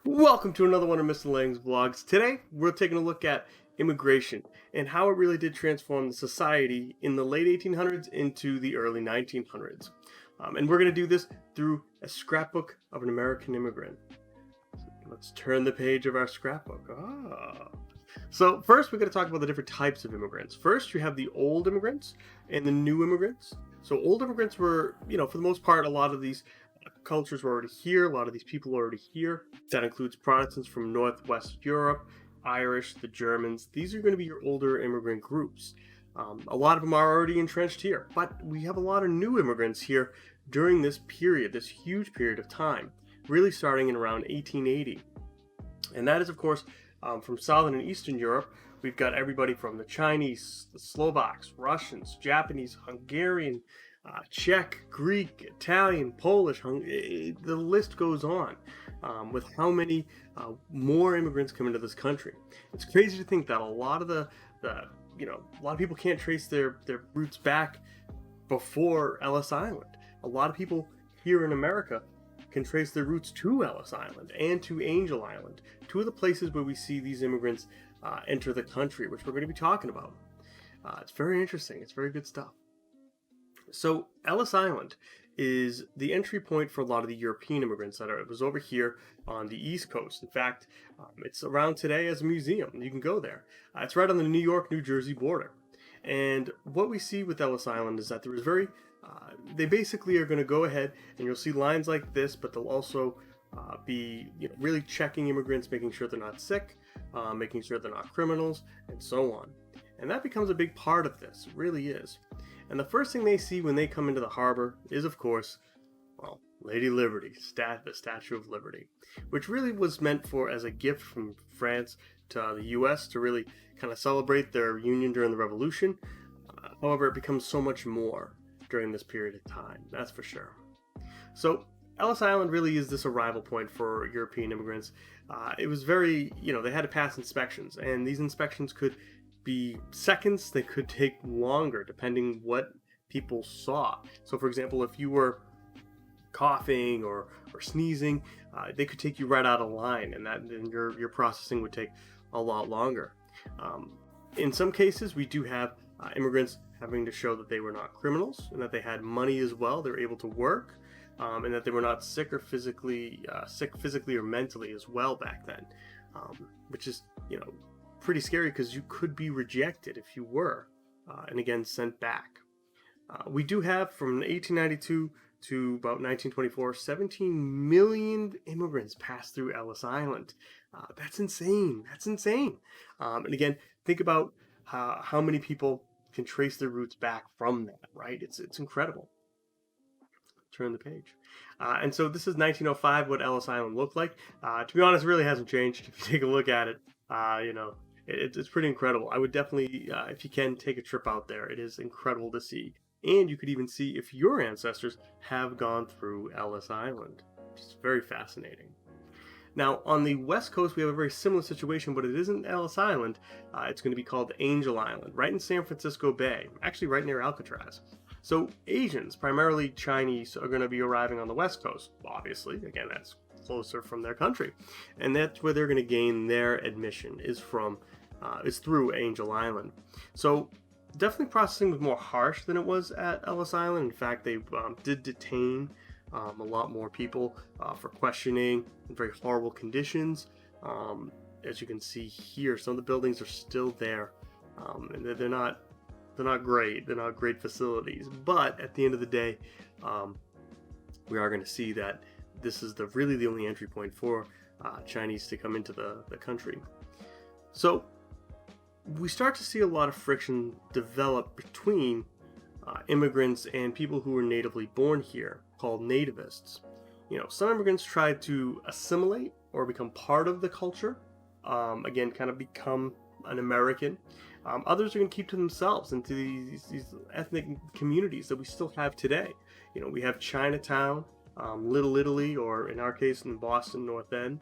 Welcome to another one of Mr. Lang's vlogs. Today, we're taking a look at immigration and how it really did transform the society in the late 1800s into the early 1900s. And we're going to do this through a scrapbook of an American immigrant. Let's turn the page of our scrapbook. So first, we're going to talk about the different types of immigrants. First, you have the old immigrants and the new immigrants. So old immigrants were, for the most part, a lot of these cultures were already here, a lot of these people are already here. That includes Protestants from Northwest Europe, Irish, the Germans. These are going to be your older immigrant groups. A lot of them are already entrenched here, but we have a lot of new immigrants here during this period, this huge period of time, really starting in around 1880. And that is, of course, from Southern and Eastern Europe. We've got everybody from the Chinese, the Slovaks, Russians, Japanese, Hungarian, Czech, Greek, Italian, Polish, the list goes on with how many more immigrants come into this country. It's crazy to think that a lot of a lot of people can't trace their roots back before Ellis Island. A lot of people here in America can trace their roots to Ellis Island and to Angel Island, two of the places where we see these immigrants enter the country, which we're going to be talking about. It's very interesting. It's very good stuff. So Ellis Island is the entry point for a lot of the European immigrants it was over here on the East Coast. In fact, it's around today as a museum. You can go there. It's right on the New York-New Jersey border. And what we see with Ellis Island is that there is they basically are going to go ahead and you'll see lines like this, but they'll also be really checking immigrants, making sure they're not sick, making sure they're not criminals, and so on. And that becomes a big part of this. It really is. And the first thing they see when they come into the harbor is, of course, well, Lady Liberty, the Statue of Liberty, which really was meant for as a gift from France to the U.S. to really kind of celebrate their union during the Revolution. However, it becomes so much more during this period of time, that's for sure. So Ellis Island really is this arrival point for European immigrants. It was very, they had to pass inspections, and these inspections could be seconds, they could take longer depending what people saw. So for example, if you were coughing or sneezing, they could take you right out of line, and then your processing would take a lot longer. In some cases, we do have immigrants having to show that they were not criminals and that they had money as well, they were able to work, and that they were not sick physically or mentally as well back then, which is pretty scary because you could be rejected if you were, and again sent back. We do have from 1892 to about 1924, 17 million immigrants passed through Ellis Island. That's insane. That's insane. And again, think about how many people can trace their roots back from that, right? It's incredible. Turn the page. And so this is 1905, what Ellis Island looked like. To be honest, it really hasn't changed. If you take a look at it, it's pretty incredible. I would definitely, if you can, take a trip out there. It is incredible to see. And you could even see if your ancestors have gone through Ellis Island. It's very fascinating. Now, on the West Coast, we have a very similar situation, but it isn't Ellis Island. It's going to be called Angel Island, right in San Francisco Bay, actually right near Alcatraz. So Asians, primarily Chinese, are going to be arriving on the West Coast, obviously. Again, that's closer from their country. And that's where they're going to gain their admission, is through Angel Island. So definitely processing was more harsh than it was at Ellis Island. In fact, they did detain a lot more people for questioning in very horrible conditions. As you can see here, some of the buildings are still there, and they're not great. They're not great facilities. But at the end of the day, we are going to see that this is really the only entry point for Chinese to come into the country. So we start to see a lot of friction develop between immigrants and people who were natively born here, called nativists. Some immigrants tried to assimilate or become part of the culture, again, kind of become an American. Others are going to keep to themselves into these ethnic communities that we still have today. We have Chinatown, Little Italy, or in our case in Boston, North End.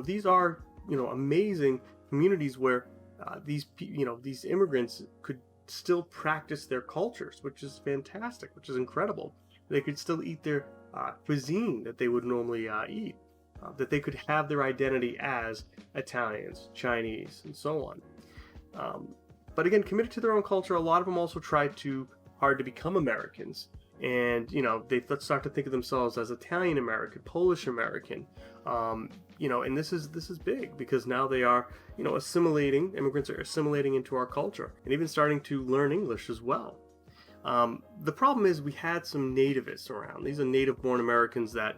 These are amazing communities where these immigrants could still practice their cultures, which is fantastic, which is incredible. They could still eat their cuisine that they would normally eat. That they could have their identity as Italians, Chinese, and so on. But again, committed to their own culture, a lot of them also tried too hard to become Americans. And, they start to think of themselves as Italian American, Polish American. And this is big because now they are, assimilating, immigrants are assimilating into our culture and even starting to learn English as well. The problem is we had some nativists around. These are native-born Americans that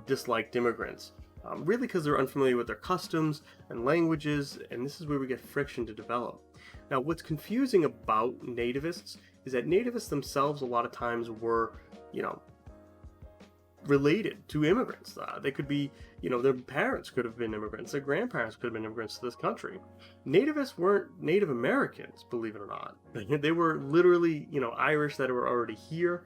disliked immigrants, really because they're unfamiliar with their customs and languages, and this is where we get friction to develop. Now, what's confusing about nativists is that nativists themselves a lot of times were, related to immigrants. They could be, their parents could have been immigrants, their grandparents could have been immigrants to this country. Nativists weren't Native Americans, believe it or not. They were literally, Irish that were already here,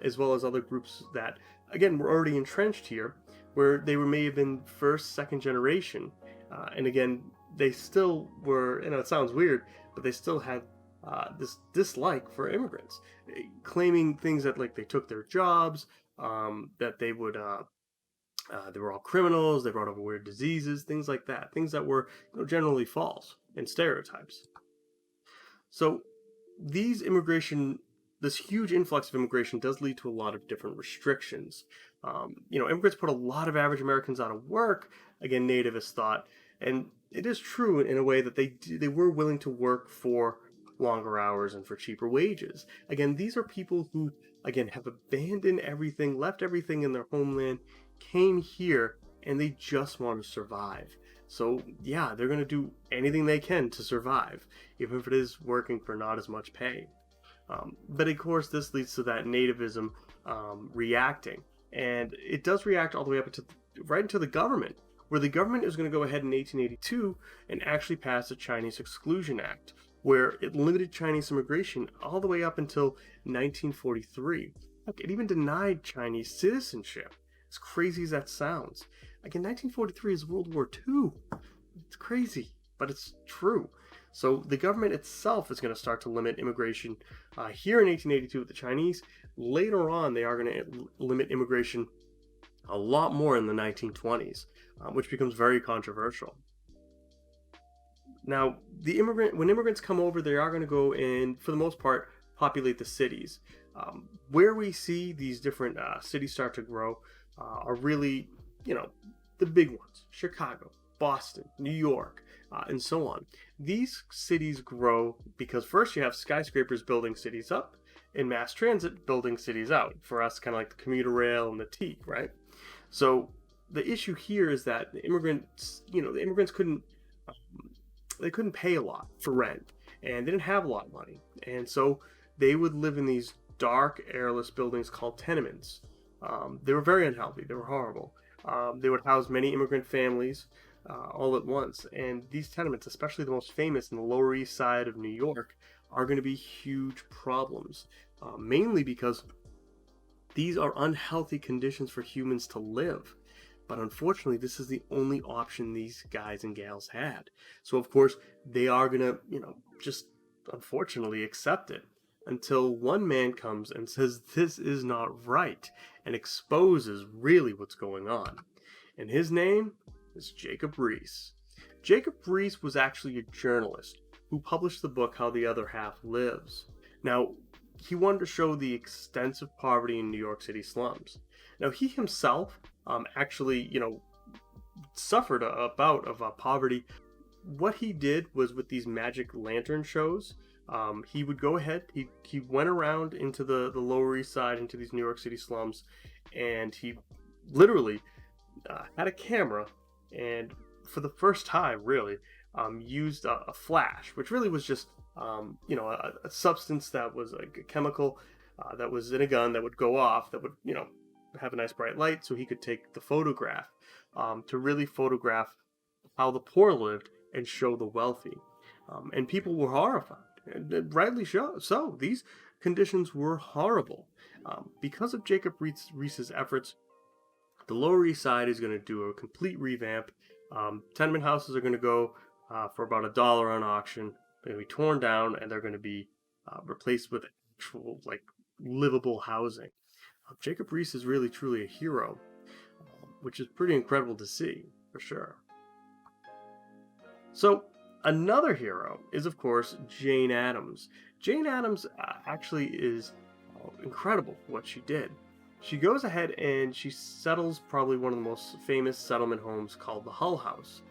as well as other groups that, again, were already entrenched here, where they may have been first, second generation. And again, they still were, it sounds weird, but they still had this dislike for immigrants, claiming things that like they took their jobs, that they would they were all criminals, they brought over weird diseases, things like that, things that were generally false and stereotypes. So this huge influx of immigration does lead to a lot of different restrictions. Immigrants put a lot of average Americans out of work, again, nativists thought, and it is true in a way that they were willing to work for longer hours and for cheaper wages. Again, these are people who, again, have abandoned everything, left everything in their homeland, came here, and they just want to survive. So yeah, they're going to do anything they can to survive, even if it is working for not as much pay. But of course, this leads to that nativism reacting, and it does react all the way up right into the government, where the government is going to go ahead in 1882 and actually pass the Chinese Exclusion Act, where it limited Chinese immigration all the way up until 1943. Look, it even denied Chinese citizenship. As crazy as that sounds. Again, 1943 is World War II. It's crazy, but it's true. So the government itself is going to start to limit immigration here in 1882 with the Chinese. Later on, they are going to limit immigration a lot more in the 1920s, which becomes very controversial. Now, when immigrants come over, they are going to go and, for the most part, populate the cities. Where we see these different cities start to grow are really, the big ones: Chicago, Boston, New York, and so on. These cities grow because first you have skyscrapers building cities up and mass transit building cities out. For us, kind of like the commuter rail and the T, right? So the issue here is that the immigrants couldn't pay a lot for rent, and they didn't have a lot of money, and so they would live in these dark, airless buildings called tenements. They were very unhealthy. They were horrible. They would house many immigrant families all at once, and these tenements, especially the most famous in the Lower East Side of New York, are going to be huge problems, mainly because these are unhealthy conditions for humans to live. But unfortunately, this is the only option these guys and gals had. So of course, they are going to, just unfortunately accept it until one man comes and says this is not right and exposes really what's going on. And his name is Jacob Riis. Jacob Riis was actually a journalist who published the book How the Other Half Lives. Now, he wanted to show the extensive poverty in New York City slums. Now, he himself actually, suffered a bout of poverty. What he did was with these magic lantern shows, he would go ahead, he went around into the Lower East Side, into these New York City slums, and he literally had a camera, and for the first time, really, used a flash, which really was just, a substance that was like a chemical that was in a gun that would go off, that would, have a nice bright light so he could take the photograph, to really photograph how the poor lived and show the wealthy. And people were horrified, and rightly so. These conditions were horrible. Because of Jacob Riis's efforts, the Lower East Side is going to do a complete revamp. Tenement houses are going to go for about $1 on auction. They're going to be torn down, and they're going to be replaced with actual, like, livable housing. Jacob Riis is really truly a hero, which is pretty incredible to see, for sure. So another hero is, of course, Jane Addams. Jane Addams actually is incredible for what she did. She goes ahead and she settles probably one of the most famous settlement homes called the Hull House.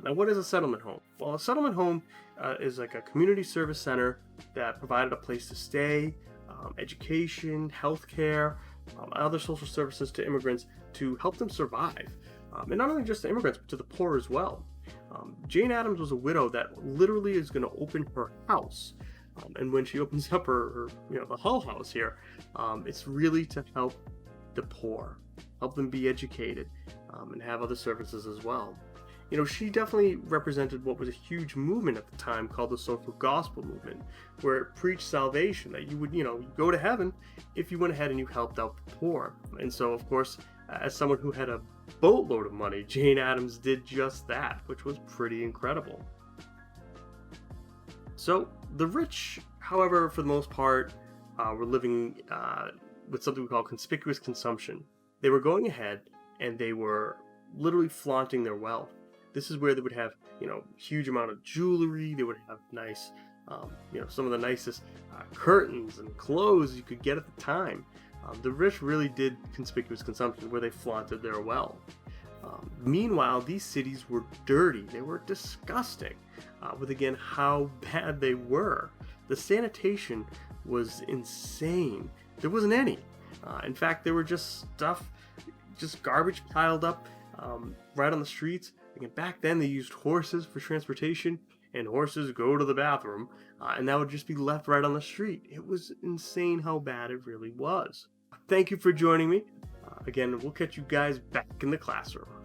Now, what is a settlement home? Well, a settlement home is like a community service center that provided a place to stay, education, healthcare, other social services to immigrants to help them survive. And not only just the immigrants, but to the poor as well. Jane Addams was a widow that literally is going to open her house. And when she opens up her the Hull House here, it's really to help the poor, help them be educated, and have other services as well. She definitely represented what was a huge movement at the time called the social gospel movement, where it preached salvation, that you would, go to heaven if you went ahead and you helped out the poor. And so, of course, as someone who had a boatload of money, Jane Addams did just that, which was pretty incredible. So the rich, however, for the most part, were living with something we call conspicuous consumption. They were going ahead and they were literally flaunting their wealth. This is where they would have, huge amount of jewelry. They would have nice, some of the nicest curtains and clothes you could get at the time. The rich really did conspicuous consumption, where they flaunted their wealth. Meanwhile, these cities were dirty. They were disgusting, with, again, how bad they were. The sanitation was insane. There wasn't any. In fact, there were just garbage piled up right on the streets. Again, back then they used horses for transportation, and horses go to the bathroom, and that would just be left right on the street. It was insane how bad it really was. Thank you for joining me. Again, we'll catch you guys back in the classroom.